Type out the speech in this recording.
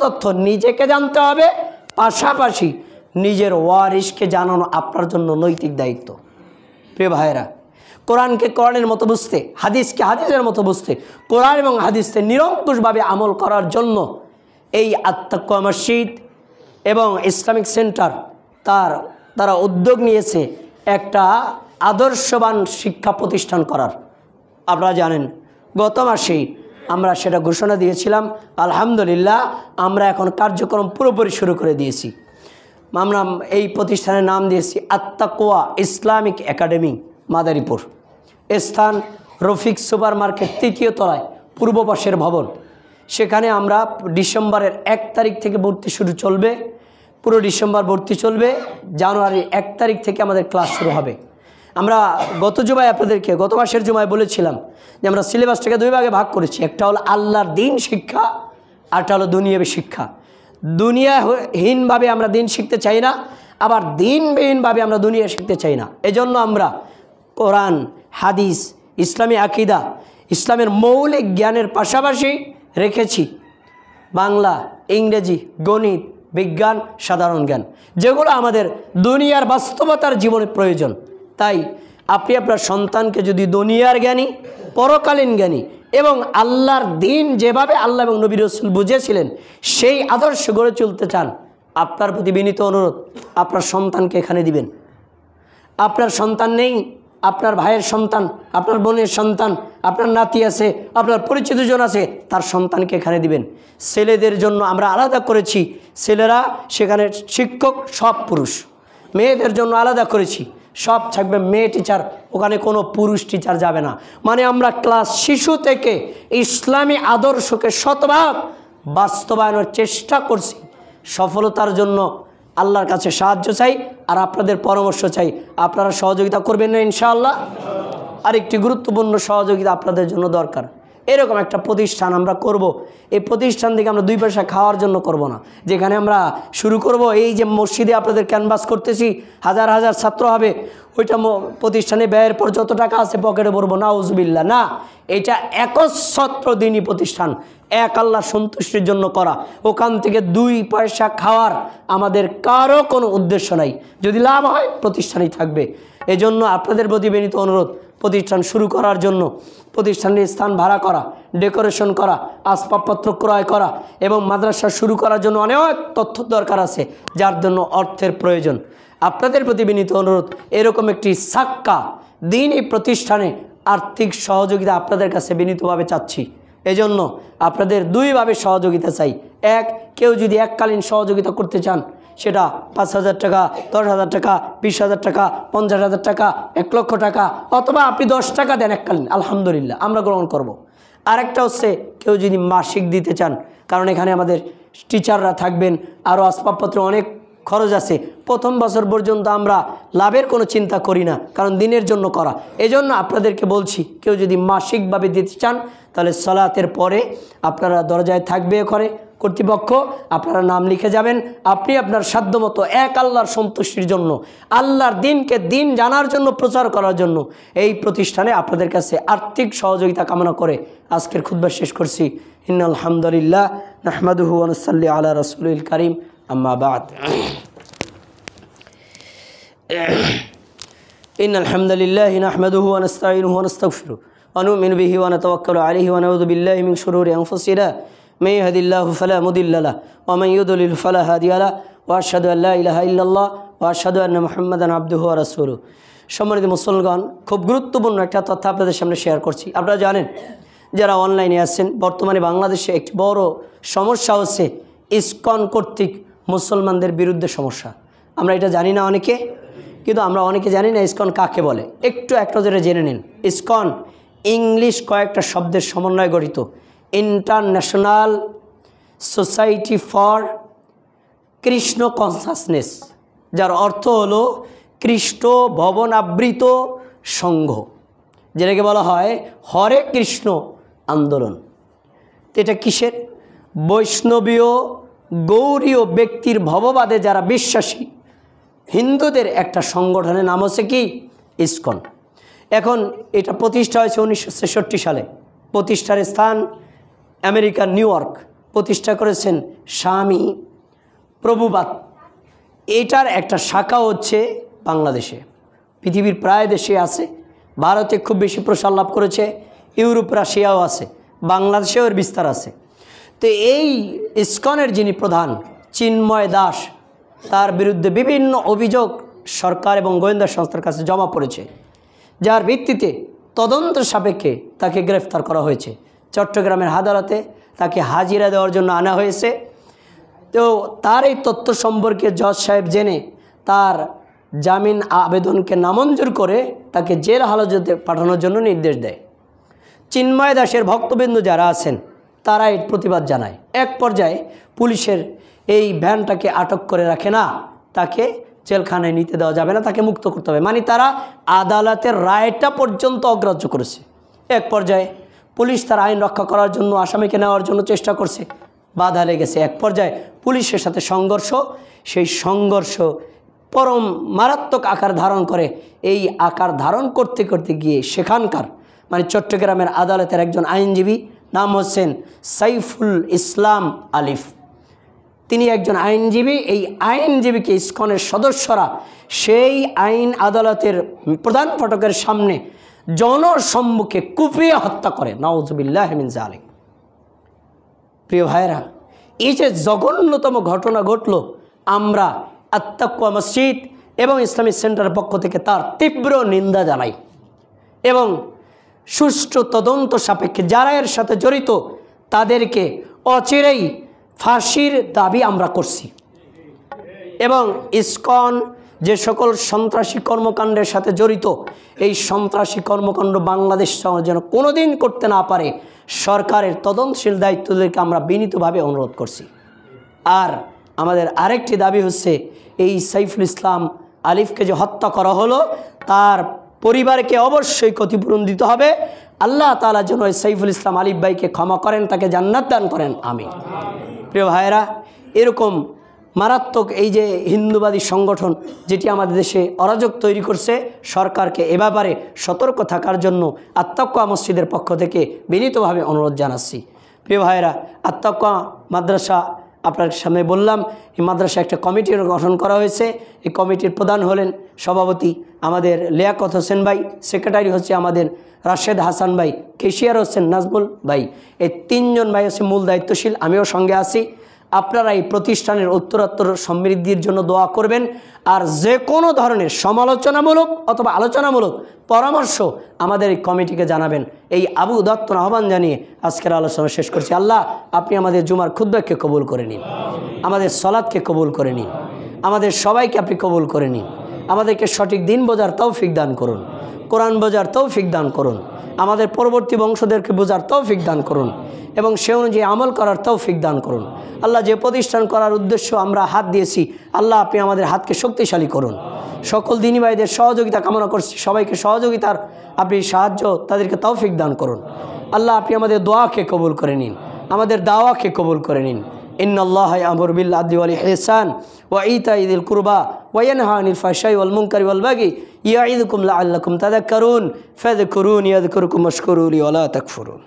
তথ্য নিজেকে জানতে হবে, পাশাপাশি নিজের ওয়ারিসকে জানানো আপনার জন্য নৈতিক দায়িত্ব। প্রিয় ভাইয়েরা, কোরআনকে কোরআনের মতো বুঝতে, হাদিসকে হাদিসের মতো বুঝতে, কোরআন এবং হাদিসে নিরঙ্কুশভাবে আমল করার জন্য এই আত্তাকুয়া মসজিদ এবং ইসলামিক সেন্টার তারা উদ্যোগ নিয়েছে একটা আদর্শবান শিক্ষা প্রতিষ্ঠান করার। আপনারা জানেন গত মাসেই আমরা সেটা ঘোষণা দিয়েছিলাম। আলহামদুলিল্লাহ আমরা এখন কার্যক্রম পুরোপুরি শুরু করে দিয়েছি। আমরা এই প্রতিষ্ঠানের নাম দিয়েছি আত্তাকুয়া ইসলামিক একাডেমি, মাদারীপুর। স্থান রফিক সুপার মার্কেট 3য় তলায়, পূর্ব পাশের ভবন। সেখানে আমরা ডিসেম্বরের 1 তারিখ থেকে ভর্তি শুরু চলবে, পুরো ডিসেম্বর ভর্তি চলবে। জানুয়ারির 1 তারিখ থেকে আমাদের ক্লাস শুরু হবে। আমরা গত মাসের জুমায় বলেছিলাম যে আমরা সিলেবাসটাকে 2 ভাগে ভাগ করেছি। একটা হলো আল্লাহর দিন শিক্ষা, আরটা হলো দুনিয়াবী শিক্ষা। দুনিয়াহীনভাবে আমরা দিন শিখতে চাই না, আবার দিনবিহীনভাবে আমরা দুনিয়া শিখতে চাই না। এজন্য আমরা কোরআন, হাদিস, ইসলামী আকীদা, ইসলামের মৌলিক জ্ঞানের পাশাপাশি রেখেছি বাংলা, ইংরেজি, গণিত, বিজ্ঞান, সাধারণ জ্ঞান, যেগুলো আমাদের দুনিয়ার বাস্তবতার জীবনে প্রয়োজন। তাই আপনি আপনার সন্তানকে যদি দুনিয়ার জ্ঞানী, পরকালীন জ্ঞানী এবং আল্লাহর দিন যেভাবে আল্লাহ এবং নবী রাসূল বুঝেছিলেন সেই আদর্শ গড়ে চলতে চান, আপনার প্রতি বিনীত অনুরোধ, আপনার সন্তানকে এখানে দিবেন। আপনার সন্তান নেই, আপনার ভাইয়ের সন্তান, আপনার বোনের সন্তান, আপনার নাতি আছে, আপনার পরিচিত জন আছে, তার সন্তানকে এখানে দিবেন। ছেলেদের জন্য আমরা আলাদা করেছি, ছেলেরা সেখানে শিক্ষক, সব পুরুষ। মেয়েদের জন্য আলাদা করেছি, সব থাকবে মেয়ে টিচার, ওখানে কোনো পুরুষ টিচার যাবে না। মানে আমরা ক্লাস শিশু থেকে ইসলামী আদর্শকে শতভাগ বাস্তবায়নের চেষ্টা করছি। সফলতার জন্য আল্লাহর কাছে সাহায্য চাই, আর আপনাদের পরামর্শ চাই। আপনারা সহযোগিতা করবেন না ইনশাআল্লাহ? আরেকটি গুরুত্বপূর্ণ সহযোগিতা আপনাদের জন্য দরকার। এরকম একটা প্রতিষ্ঠান আমরা করব। এই প্রতিষ্ঠান থেকে আমরা 2 পয়সা খাওয়ার জন্য করব না। যেখানে আমরা শুরু করব, এই যে মসজিদে আপনাদের ক্যানভাস করতেছি, হাজার হাজার ছাত্র হবে, ওইটা প্রতিষ্ঠানে ব্যয়ের পর যত টাকা আছে পকেটে ভরবো, নাউজুবিল্লাহ, না। এটা একচ্ছত্র দিনী প্রতিষ্ঠান, এক আল্লাহর সন্তুষ্টির জন্য করা। ওখান থেকে 2 পয়সা খাওয়ার আমাদের কারো কোনো উদ্দেশ্য নাই। যদি লাভ হয় প্রতিষ্ঠানেই থাকবে। এজন্য আপনাদের প্রতি বিনীত অনুরোধ, প্রতিষ্ঠান শুরু করার জন্য প্রতিষ্ঠানের স্থান ভাড়া করা, ডেকোরেশন করা, আসবাবপত্র ক্রয় করা এবং মাদ্রাসা শুরু করার জন্য অনেক তথ্য দরকার আছে, যার জন্য অর্থের প্রয়োজন। আপনাদের প্রতি বিনীত অনুরোধ, এরকম একটি সাক্কা দ্বীনি প্রতিষ্ঠানে আর্থিক সহযোগিতা আপনাদের কাছে বিনীতভাবে চাচ্ছি। এজন্য আপনাদের 2 ভাবে সহযোগিতা চাই। এক, কেউ যদি এককালীন সহযোগিতা করতে চান, সেটা 5,000 টাকা, 10,000 টাকা, 20,000 টাকা, 50,000 টাকা, 1 লক্ষ টাকা, অথবা আপনি 10 টাকা দেন এককালীন, আলহামদুলিল্লাহ, আমরা গ্রহণ করব। আরেকটা হচ্ছে কেউ যদি মাসিক দিতে চান, কারণ এখানে আমাদের টিচাররা থাকবেন, আরও আসবাবপত্র অনেক খরচ আছে। প্রথম বছর পর্যন্ত আমরা লাভের কোনো চিন্তা করি না, কারণ দিনের জন্য করা। এজন্য আপনাদেরকে বলছি, কেউ যদি মাসিকভাবে দিতে চান, তাহলে সালাতের পরে আপনারা দরজায় থাকবে ওখানে কর্তৃপক্ষ, আপনারা নাম লিখে যাবেন। আপনি আপনার সাধ্যমতো এক আল্লাহর সন্তুষ্টির জন্য, আল্লাহর দিনকে দিন জানার জন্য, প্রচার করার জন্য এই প্রতিষ্ঠানে আপনাদের কাছে আর্থিক সহযোগিতা কামনা করে আজকের খুতবা শেষ করছি। ইন্নাল হামদুলিল্লাহ নাহমাদুহু ওয়া নুসাল্লি আলা রাসূলিল কারীম, আম্মা বা'দ। ইন্নাল হামদুলিল্লাহি নাহমাদুহু ওয়া নাস্তাঈনুহু ওয়া নাস্তাগফিরুহু ওয়া নু'মিনু বিহি ওয়া নাতাওয়াক্কালু আলাইহি ওয়া নাউযু বিল্লাহি মিন শুরুরি আনফুসিনা من يهد الله فلا مضل له ومن يضلل فلا هادي له واشهد ان لا اله الا الله واشهد ان محمدا عبده ورسوله। সম্মানিত মুসলমান, খুব গুরুত্বপূর্ণ একটা তথ্য আপনাদের সামনে শেয়ার করছি। আপনারা জানেন, যারা অনলাইনে আছেন, বর্তমানে বাংলাদেশে একটি বড় সমস্যা হচ্ছে ইসকন কর্তৃক মুসলমানদের বিরুদ্ধে সমস্যা। আমরা এটা জানি না অনেকে, কিন্তু আমরা অনেকে জানি না ইসকন কাকে বলে। একটু এক নজরে জেনে নিন। ইসকন ইংলিশ কয়েকটা শব্দের সমন্বয়ে গঠিত। International society for Krishna consciousness, যার অর্থ হলো কৃষ্ণ ভবনাবৃত সংঘ, যেটাকে বলা হয় হরে কৃষ্ণ আন্দোলন। তো এটা কিসের? বৈষ্ণবীয় গৌরীয় ব্যক্তির ভববাদে যারা বিশ্বাসী হিন্দুদের একটা সংগঠনের নাম হচ্ছে কি? ইসকন। এখন এটা প্রতিষ্ঠা হয়েছে 1966 সালে। প্রতিষ্ঠার স্থান আমেরিকার নিউ ইয়র্ক। প্রতিষ্ঠা করেছেন স্বামী প্রভুপাদ। এটার একটা শাখা হচ্ছে বাংলাদেশে, পৃথিবীর প্রায় দেশে আছে। ভারতে খুব বেশি প্রসার লাভ করেছে, ইউরোপ রাশিয়াও আছে, বাংলাদেশেও এর বিস্তার আছে। তো এই ইসকনের যিনি প্রধান চিন্ময় দাস, তার বিরুদ্ধে বিভিন্ন অভিযোগ সরকার এবং গোয়েন্দা সংস্থার কাছে জমা পড়েছে, যার ভিত্তিতে তদন্ত সাপেক্ষে তাকে গ্রেফতার করা হয়েছে। চট্টগ্রামের আদালতে তাকে হাজিরা দেওয়ার জন্য আনা হয়েছে। তো তার এই তথ্য সম্পর্কে জজ সাহেব জেনে তার জামিন আবেদনকে নামঞ্জুর করে তাকে জেল হাজতে পাঠানোর জন্য নির্দেশ দেয়। চিন্ময় দাসের ভক্তবৃন্দ যারা আছেন তারা এর প্রতিবাদ জানায়। এক পর্যায়ে পুলিশের এই ভ্যানটাকে আটক করে রাখে না, তাকে জেলখানায় নিতে দেওয়া যাবে না, তাকে মুক্ত করতে হবে। মানে তারা আদালতের রায়টা পর্যন্ত অগ্রাহ্য করেছে। এক পর্যায়ে পুলিশ তার আইন রক্ষা করার জন্য আসামিকে নেওয়ার জন্য চেষ্টা করছে, বাধা লেগেছে। এক পর্যায়ে পুলিশের সাথে সংঘর্ষ, সেই সংঘর্ষ পরম মারাত্মক আকার ধারণ করে। এই আকার ধারণ করতে করতে গিয়ে সেখানকার মানে চট্টগ্রামের আদালতের একজন আইনজীবী, নাম হচ্ছেন সাইফুল ইসলাম আলিফ, তিনি একজন আইনজীবী। এই আইনজীবীকে ইসকনের সদস্যরা সেই আইন আদালতের প্রধান ফটকের সামনে জনসম্মুখে কুপিয়ে হত্যা করে। নাউজুবিল্লাহ মিন যালিক। প্রিয় ভাইরা, এই যে জঘন্যতম ঘটনা ঘটল, আমরা আত্তাকুয়া মসজিদ এবং ইসলামিক সেন্টারের পক্ষ থেকে তার তীব্র নিন্দা জানাই এবং সুষ্ঠু তদন্ত সাপেক্ষে যারা এর সাথে জড়িত তাদেরকে অচিরেই ফাঁসির দাবি আমরা করছি। এবং ইসকন যে সকল সন্ত্রাসী কর্মকাণ্ডের সাথে জড়িত, এই সন্ত্রাসী কর্মকাণ্ড বাংলাদেশ যেন কোনোদিন করতে না পারে, সরকারের তদন্তশীল দায়িত্বদেরকে আমরা বিনীতভাবে অনুরোধ করছি। আর আমাদের আরেকটি দাবি হচ্ছে, এই সাইফুল ইসলাম আলিফকে যে হত্যা করা হলো তার পরিবারকে অবশ্যই ক্ষতিপূরণ দিতে হবে। আল্লাহ তাআলা যেন সাইফুল ইসলাম আলিফ ভাইকে ক্ষমা করেন, তাকে জান্নাত দান করেন, আমিন। প্রিয় ভাইয়েরা, এরকম মারাত্মক এই যে হিন্দুবাদী সংগঠন যেটি আমাদের দেশে অরাজক তৈরি করছে, সরকারকে এ ব্যাপারে সতর্ক থাকার জন্য আত্তাকুয়া মসজিদের পক্ষ থেকে বিনীতভাবে অনুরোধ জানাচ্ছি। প্রিয় ভাইয়েরা, আত্তাকুয়া মাদ্রাসা আপনার সামনে বললাম, এই মাদ্রাসা একটা কমিটির গঠন করা হয়েছে। এই কমিটির প্রধান হলেন সভাপতি আমাদের লিয়াকত হোসেন ভাই, সেক্রেটারি হচ্ছে আমাদের রাশেদ হাসান ভাই, কেশিয়ার হোসেন নাজমুল ভাই। এই তিনজন ভাই হচ্ছে মূল দায়িত্বশীল, আমিও সঙ্গে আছি। আপনারা এই প্রতিষ্ঠানের উত্তরোত্তর সমৃদ্ধির জন্য দোয়া করবেন। আর যে কোনো ধরনের সমালোচনামূলক অথবা আলোচনামূলক পরামর্শ আমাদের এই কমিটিকে জানাবেন। এই আবু দত্ত আহ্বান জানিয়ে আজকের আলোচনা শেষ করছি। আল্লাহ, আপনি আমাদের জুমার খুতবাকে কবুল করে নিন, আমাদের সলাতকে কবুল করে নিন, আমাদের সবাইকে আপনি কবুল করে নিন। আমাদেরকে সঠিক দিন বোঝার তৌফিক দান করুন, কোরআন বোঝার তৌফিক দান করুন, আমাদের পরবর্তী বংশদেরকে বোঝার তৌফিক দান করুন এবং সে অনুযায়ী আমল করার তৌফিক দান করুন। আল্লাহ, যে প্রতিষ্ঠান করার উদ্দেশ্য আমরা হাত দিয়েছি, আল্লাহ আপনি আমাদের হাতকে শক্তিশালী করুন। সকল দিনী ভাইদের সহযোগিতা কামনা করছি, সবাইকে সহযোগিতার আপনি সাহায্য, তাদেরকে তৌফিক দান করুন। আল্লাহ, আপনি আমাদের দোয়াকে কবুল করে নিন, আমাদের দাওয়াকে কবুল করে নিন। ইন্নাল্লাহা ইয়া'মুরু বিল আদলি ওয়াল ইহসান ওয়া ইতা'i যিল কুরবা ওয়া ইয়ানহা আনিল ফাহশাই ওয়াল মুনকারি ওয়াল বাগি ইয়া'iদুকুম লা'আল্লাকুম তাযাক্কারুন ফাযকুরুনি আযকুরকুম ওয়াশকুরু লি ওয়া লা তাকফুরুন।